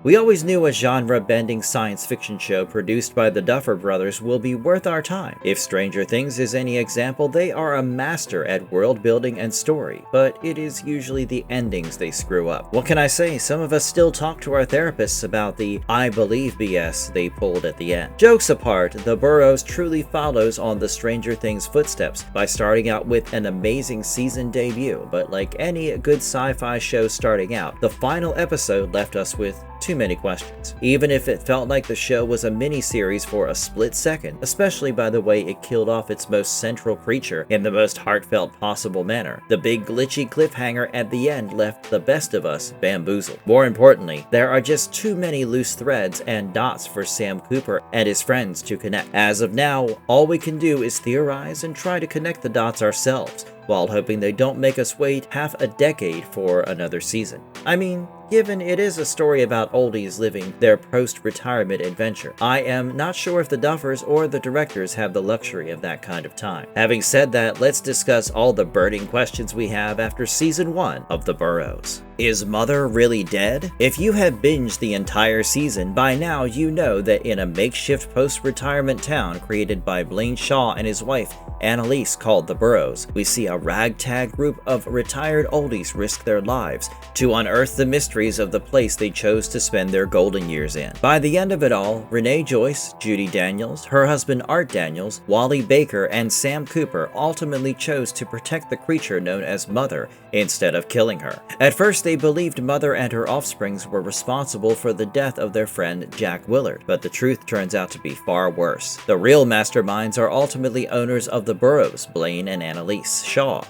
We always knew a genre-bending science fiction show produced by the Duffer brothers will be worth our time. If Stranger Things is any example, they are a master at world building and story, but it is usually the endings they screw up. What can I say? Some of us still talk to our therapists about the "I believe" BS they pulled at the end. Jokes apart, the Boroughs truly follows on the Stranger Things footsteps by starting out with an amazing season debut, but like any good sci-fi show starting out, the final episode left us with too many questions. Even if it felt like the show was a mini-series for a split second, especially by the way it killed off its most central creature in the most heartfelt possible manner. The big glitchy cliffhanger at the end left the best of us bamboozled. More importantly, there are just too many loose threads and dots for Sam Cooper and his friends to connect. As of now, all we can do is theorize and try to connect the dots ourselves, while hoping they don't make us wait half a decade for another season. I mean, given it is a story about oldies living their post-retirement adventure, I am not sure if the Duffers or the directors have the luxury of that kind of time. Having said that, let's discuss all the burning questions we have after season 1 of The Boroughs. Is Mother really dead? If you have binged the entire season, by now you know that in a makeshift post-retirement town created by Blaine Shaw and his wife, Annalise, called the Boroughs, we see a ragtag group of retired oldies risk their lives to unearth the mysteries of the place they chose to spend their golden years in. By the end of it all, Renee Joyce, Judy Daniels, her husband Art Daniels, Wally Baker, and Sam Cooper ultimately chose to protect the creature known as Mother instead of killing her. At first, they believed Mother and her offsprings were responsible for the death of their friend Jack Willard, but the truth turns out to be far worse. The real masterminds are ultimately owners of the Boroughs, Blaine and Annalise Shaw,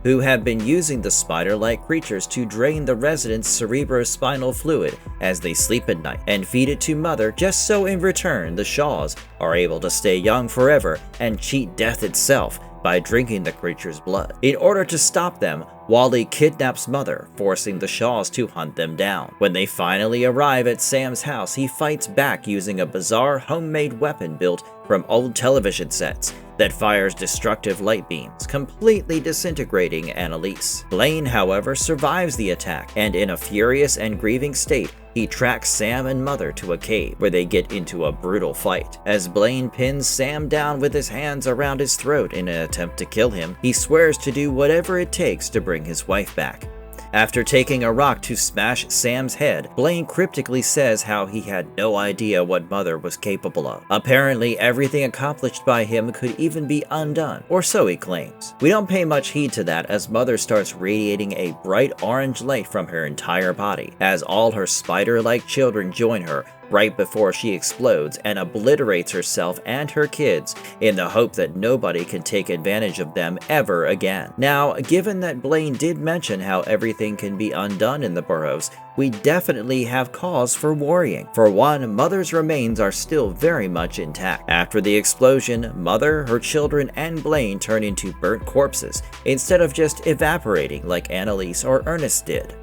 who have been using the spider-like creatures to drain the residents' cerebrospinal fluid as they sleep at night and feed it to Mother, just so in return the Shaws are able to stay young forever and cheat death itself by drinking the creature's blood. In order to stop them, Wally kidnaps Mother, forcing the Shaws to hunt them down. When they finally arrive at Sam's house, he fights back using a bizarre homemade weapon built from old television sets that fires destructive light beams, completely disintegrating Annalise. Blaine, however, survives the attack, and in a furious and grieving state, he tracks Sam and Mother to a cave where they get into a brutal fight. As Blaine pins Sam down with his hands around his throat in an attempt to kill him, he swears to do whatever it takes to bring his wife back. After taking a rock to smash Sam's head, Blaine cryptically says how he had no idea what Mother was capable of. Apparently, everything accomplished by him could even be undone, or so he claims. We don't pay much heed to that as Mother starts radiating a bright orange light from her entire body, as all her spider-like children join her right before she explodes and obliterates herself and her kids in the hope that nobody can take advantage of them ever again. Now, given that Blaine did mention how everything can be undone in the Boroughs, we definitely have cause for worrying. For one, Mother's remains are still very much intact. After the explosion, Mother, her children, and Blaine turn into burnt corpses instead of just evaporating like Annalise or Ernest did.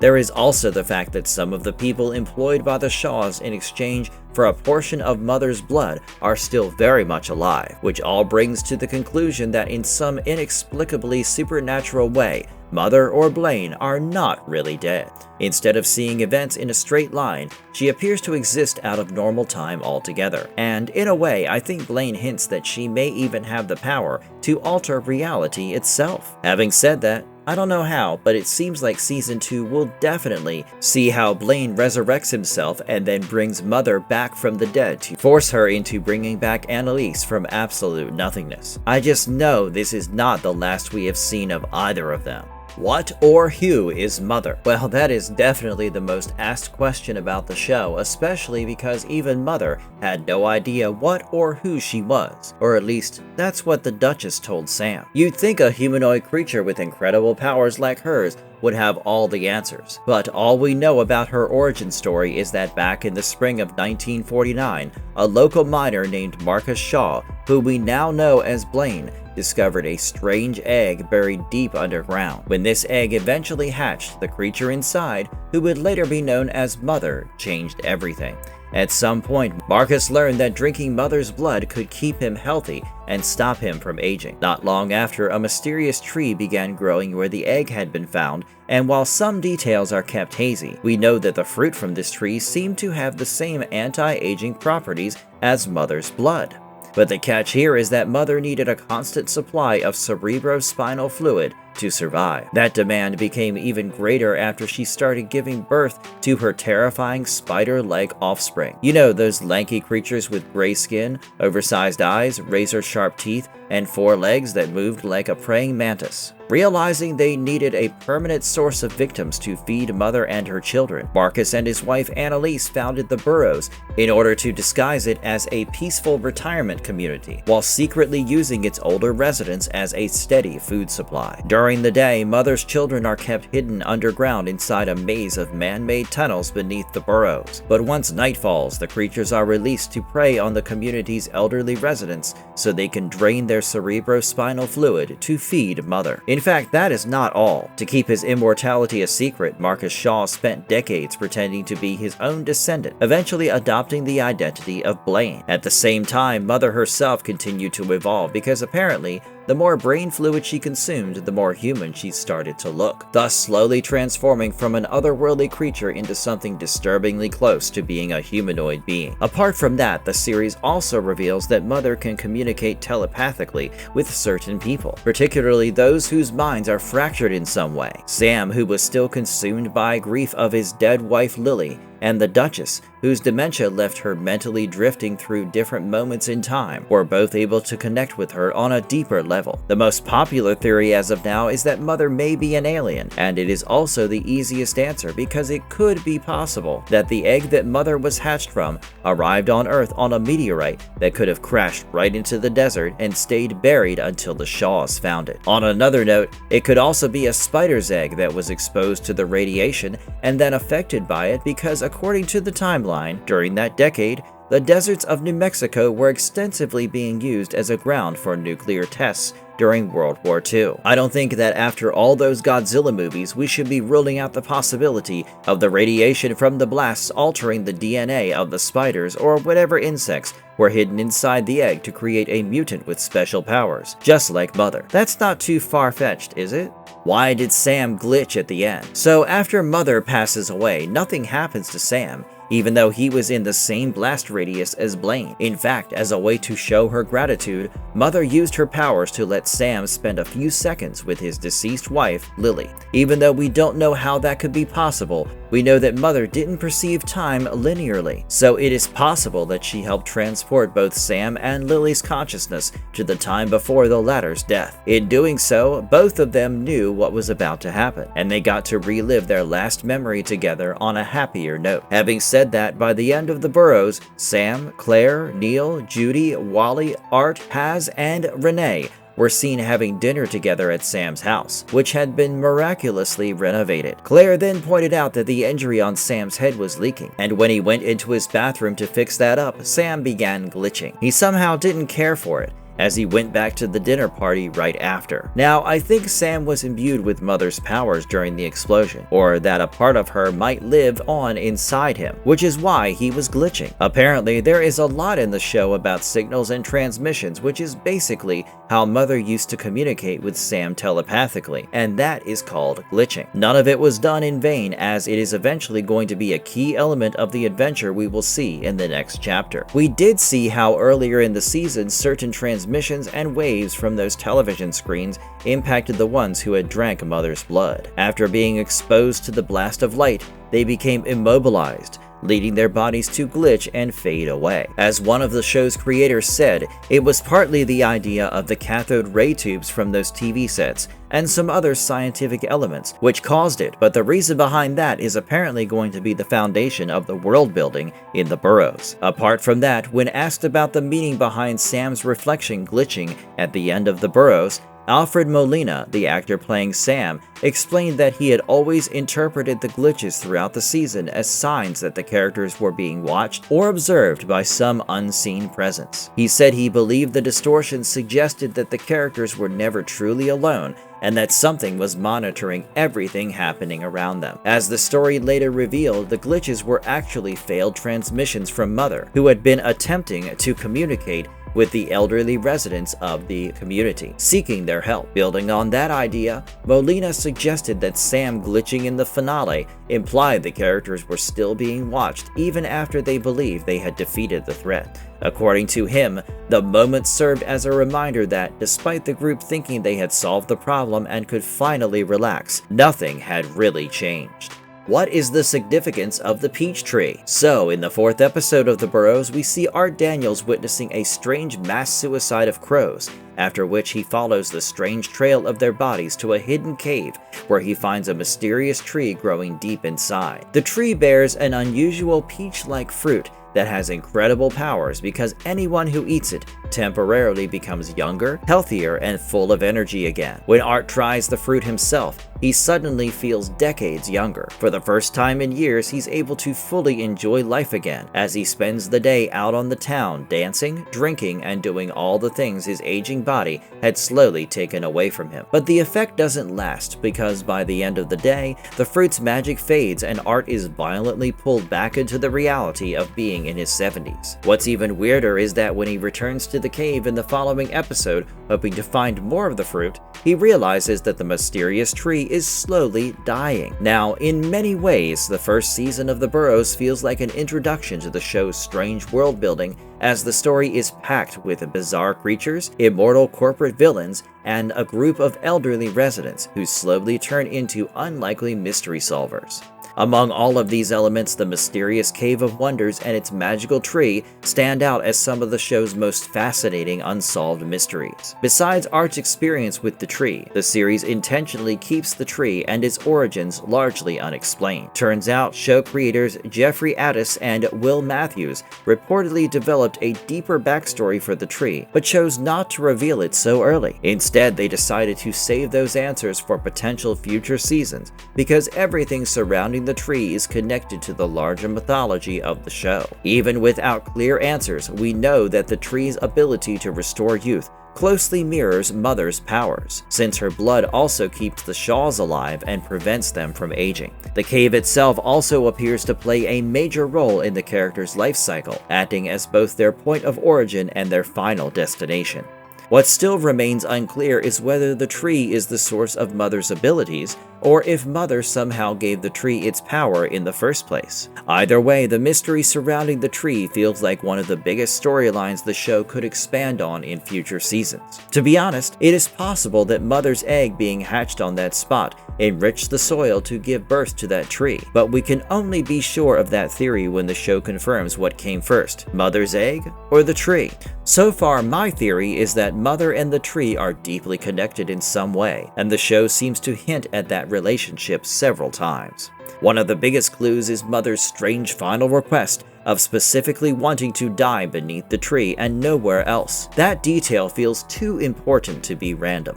There is also the fact that some of the people employed by the Shaws in exchange for a portion of Mother's blood are still very much alive, which all brings to the conclusion that in some inexplicably supernatural way, Mother or Blaine are not really dead. Instead of seeing events in a straight line, she appears to exist out of normal time altogether. And in a way, I think Blaine hints that she may even have the power to alter reality itself. Having said that, I don't know how, but it seems like Season 2 will definitely see how Blaine resurrects himself and then brings Mother back from the dead to force her into bringing back Annalise from absolute nothingness. I just know this is not the last we have seen of either of them. What or who is Mother? Well, that is definitely the most asked question about the show, especially because even Mother had no idea what or who she was. Or at least, that's what the Duchess told Sam. You'd think a humanoid creature with incredible powers like hers would have all the answers. But all we know about her origin story is that back in the spring of 1949, a local miner named Marcus Shaw who we now know as Blaine, discovered a strange egg buried deep underground. When this egg eventually hatched, the creature inside, who would later be known as Mother, changed everything. At some point, Marcus learned that drinking Mother's blood could keep him healthy and stop him from aging. Not long after, a mysterious tree began growing where the egg had been found, and while some details are kept hazy, we know that the fruit from this tree seemed to have the same anti-aging properties as Mother's blood. But the catch here is that Mother needed a constant supply of cerebrospinal fluid to survive. That demand became even greater after she started giving birth to her terrifying spider-like offspring. You know, those lanky creatures with gray skin, oversized eyes, razor-sharp teeth, and 4 legs that moved like a praying mantis. Realizing they needed a permanent source of victims to feed Mother and her children, Marcus and his wife Annalise founded the Boroughs in order to disguise it as a peaceful retirement community, while secretly using its older residents as a steady food supply. During the day, Mother's children are kept hidden underground inside a maze of man-made tunnels beneath the Boroughs. But once night falls, the creatures are released to prey on the community's elderly residents so they can drain their cerebrospinal fluid to feed Mother. In fact, that is not all. To keep his immortality a secret, Marcus Shaw spent decades pretending to be his own descendant, eventually adopting the identity of Blaine. At the same time, Mother herself continued to evolve because apparently, the more brain fluid she consumed, the more human she started to look, thus slowly transforming from an otherworldly creature into something disturbingly close to being a humanoid being. Apart from that, the series also reveals that Mother can communicate telepathically with certain people, particularly those whose minds are fractured in some way. Sam, who was still consumed by grief of his dead wife Lily, and the Duchess, whose dementia left her mentally drifting through different moments in time, were both able to connect with her on a deeper level. The most popular theory as of now is that Mother may be an alien, and it is also the easiest answer because it could be possible that the egg that Mother was hatched from arrived on Earth on a meteorite that could have crashed right into the desert and stayed buried until the Shaws found it. On another note, it could also be a spider's egg that was exposed to the radiation and then affected by it because according to the timeline, during that decade, the deserts of New Mexico were extensively being used as a ground for nuclear tests during World War II. I don't think that after all those Godzilla movies, we should be ruling out the possibility of the radiation from the blasts altering the DNA of the spiders or whatever insects were hidden inside the egg to create a mutant with special powers, just like Mother. That's not too far-fetched, is it? Why did Sam glitch at the end? So after Mother passes away, nothing happens to Sam, even though he was in the same blast radius as Blaine. In fact, as a way to show her gratitude, Mother used her powers to let Sam spend a few seconds with his deceased wife, Lily. Even though we don't know how that could be possible, we know that Mother didn't perceive time linearly, so it is possible that she helped transport both Sam and Lily's consciousness to the time before the latter's death. In doing so, both of them knew what was about to happen, and they got to relive their last memory together on a happier note. Having said that, by the end of the Boroughs, Sam, Claire, Neil, Judy, Wally, Art, Haz, and Renee were seen having dinner together at Sam's house, which had been miraculously renovated. Claire then pointed out that the injury on Sam's head was leaking, and when he went into his bathroom to fix that up, Sam began glitching. He somehow didn't care for it, as he went back to the dinner party right after. Now, I think Sam was imbued with Mother's powers during the explosion, or that a part of her might live on inside him, which is why he was glitching. Apparently, there is a lot in the show about signals and transmissions, which is basically how Mother used to communicate with Sam telepathically, and that is called glitching. None of it was done in vain, as it is eventually going to be a key element of the adventure we will see in the next chapter. We did see how earlier in the season certain transmissions and waves from those television screens impacted the ones who had drank Mother's blood. After being exposed to the blast of light, they became immobilized, leading their bodies to glitch and fade away. As one of the show's creators said, it was partly the idea of the cathode ray tubes from those TV sets and some other scientific elements which caused it, but the reason behind that is apparently going to be the foundation of the world building in the Boroughs. Apart from that, when asked about the meaning behind Sam's reflection glitching at the end of the Boroughs, Alfred Molina, the actor playing Sam, explained that he had always interpreted the glitches throughout the season as signs that the characters were being watched or observed by some unseen presence. He said he believed the distortions suggested that the characters were never truly alone and that something was monitoring everything happening around them. As the story later revealed, the glitches were actually failed transmissions from Mother, who had been attempting to communicate with the elderly residents of the community, seeking their help. Building on that idea, Molina suggested that Sam glitching in the finale implied the characters were still being watched even after they believed they had defeated the threat. According to him, the moment served as a reminder that, despite the group thinking they had solved the problem and could finally relax, nothing had really changed. What is the significance of the peach tree? So, in the 4th episode of the Boroughs, we see Art Daniels witnessing a strange mass suicide of crows, after which he follows the strange trail of their bodies to a hidden cave where he finds a mysterious tree growing deep inside. The tree bears an unusual peach-like fruit that has incredible powers because anyone who eats it temporarily becomes younger, healthier, and full of energy again. When Art tries the fruit himself, he suddenly feels decades younger. For the first time in years, he's able to fully enjoy life again as he spends the day out on the town dancing, drinking, and doing all the things his aging body had slowly taken away from him. But the effect doesn't last because by the end of the day, the fruit's magic fades and Art is violently pulled back into the reality of being in his 70s. What's even weirder is that when he returns to the cave in the following episode, hoping to find more of the fruit, he realizes that the mysterious tree is slowly dying. Now, in many ways, the first season of The Boroughs feels like an introduction to the show's strange world building, as the story is packed with bizarre creatures, immortal corporate villains, and a group of elderly residents who slowly turn into unlikely mystery solvers. Among all of these elements, the mysterious Cave of Wonders and its magical tree stand out as some of the show's most fascinating unsolved mysteries. Besides Art's experience with the tree, the series intentionally keeps the tree and its origins largely unexplained. Turns out, show creators Jeffrey Addis and Will Matthews reportedly developed a deeper backstory for the tree, but chose not to reveal it so early. Instead, they decided to save those answers for potential future seasons because everything surrounding the tree is connected to the larger mythology of the show. Even without clear answers, we know that the tree's ability to restore youth closely mirrors Mother's powers, since her blood also keeps the Shaws alive and prevents them from aging. The cave itself also appears to play a major role in the character's life cycle, acting as both their point of origin and their final destination. What still remains unclear is whether the tree is the source of Mother's abilities, or if Mother somehow gave the tree its power in the first place. Either way, the mystery surrounding the tree feels like one of the biggest storylines the show could expand on in future seasons. To be honest, it is possible that Mother's egg being hatched on that spot enriched the soil to give birth to that tree, but we can only be sure of that theory when the show confirms what came first, Mother's egg or the tree. So far, my theory is that Mother and the tree are deeply connected in some way, and the show seems to hint at that relationship several times. One of the biggest clues is Mother's strange final request of specifically wanting to die beneath the tree and nowhere else. That detail feels too important to be random.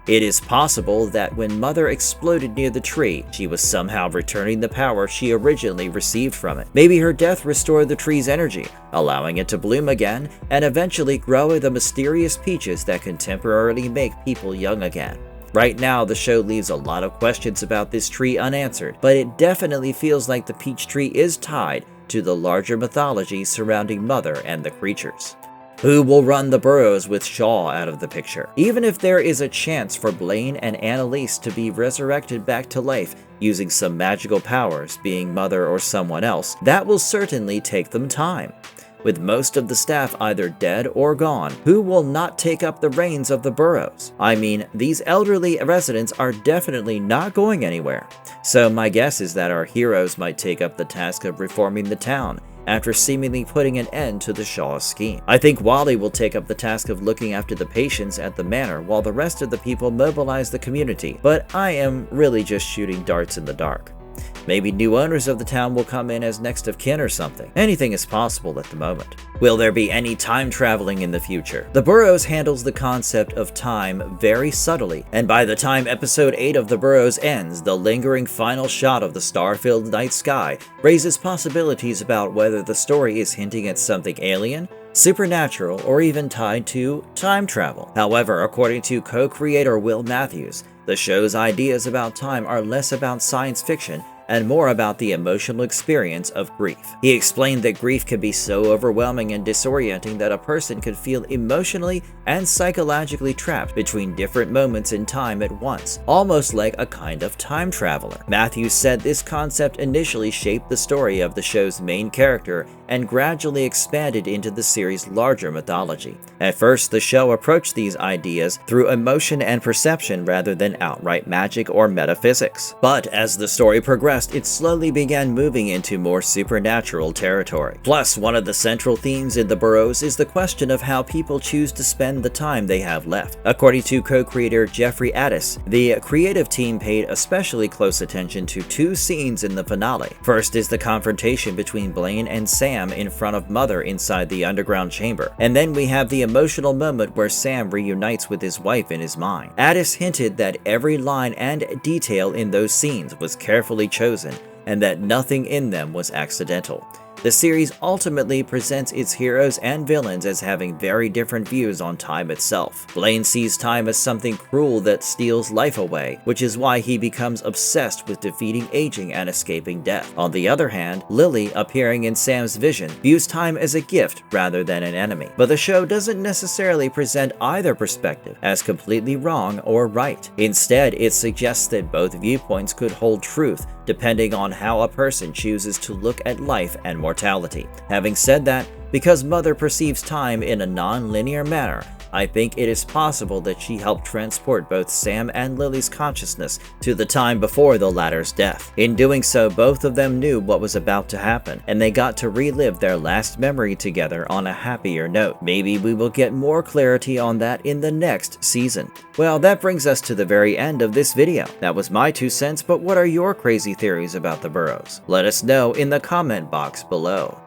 It is possible that when Mother exploded near the tree, she was somehow returning the power she originally received from it. Maybe her death restored the tree's energy, allowing it to bloom again and eventually grow the mysterious peaches that can temporarily make people young again. Right now, the show leaves a lot of questions about this tree unanswered, but it definitely feels like the peach tree is tied to the larger mythology surrounding Mother and the creatures. Who will run the Boroughs with Shaw out of the picture? Even if there is a chance for Blaine and Annalise to be resurrected back to life using some magical powers, being Mother or someone else, that will certainly take them time. With most of the staff either dead or gone, who will not take up the reins of the Boroughs? I mean, these elderly residents are definitely not going anywhere. So my guess is that our heroes might take up the task of reforming the town, after seemingly putting an end to the Shaw scheme. I think Wally will take up the task of looking after the patients at the manor while the rest of the people mobilize the community, but I am really just shooting darts in the dark. Maybe new owners of the town will come in as next of kin or something. Anything is possible at the moment. Will there be any time traveling in the future? The Boroughs handles the concept of time very subtly, and by the time episode 8 of The Boroughs ends, the lingering final shot of the star-filled night sky raises possibilities about whether the story is hinting at something alien, supernatural, or even tied to time travel. However, according to co-creator Will Matthews, the show's ideas about time are less about science fiction and more about the emotional experience of grief. He explained that grief can be so overwhelming and disorienting that a person could feel emotionally and psychologically trapped between different moments in time at once, almost like a kind of time traveler. Matthews said this concept initially shaped the story of the show's main character and gradually expanded into the series' larger mythology. At first, the show approached these ideas through emotion and perception rather than outright magic or metaphysics. But as the story progressed, it slowly began moving into more supernatural territory. Plus, one of the central themes in The Boroughs is the question of how people choose to spend the time they have left. According to co-creator Jeffrey Addis, the creative team paid especially close attention to two scenes in the finale. First is the confrontation between Blaine and Sam in front of Mother inside the underground chamber, and then we have the emotional moment where Sam reunites with his wife in his mind. Addis hinted that every line and detail in those scenes was carefully chosen, and that nothing in them was accidental. The series ultimately presents its heroes and villains as having very different views on time itself. Blaine sees time as something cruel that steals life away, which is why he becomes obsessed with defeating aging and escaping death. On the other hand, Lily, appearing in Sam's vision, views time as a gift rather than an enemy. But the show doesn't necessarily present either perspective as completely wrong or right. Instead, it suggests that both viewpoints could hold truth depending on how a person chooses to look at life and mortality. Having said that, because Mother perceives time in a non-linear manner, I think it is possible that she helped transport both Sam and Lily's consciousness to the time before the latter's death. In doing so, both of them knew what was about to happen, and they got to relive their last memory together on a happier note. Maybe we will get more clarity on that in the next season. Well, that brings us to the very end of this video. That was my 2 cents, but what are your crazy theories about the Boroughs? Let us know in the comment box below.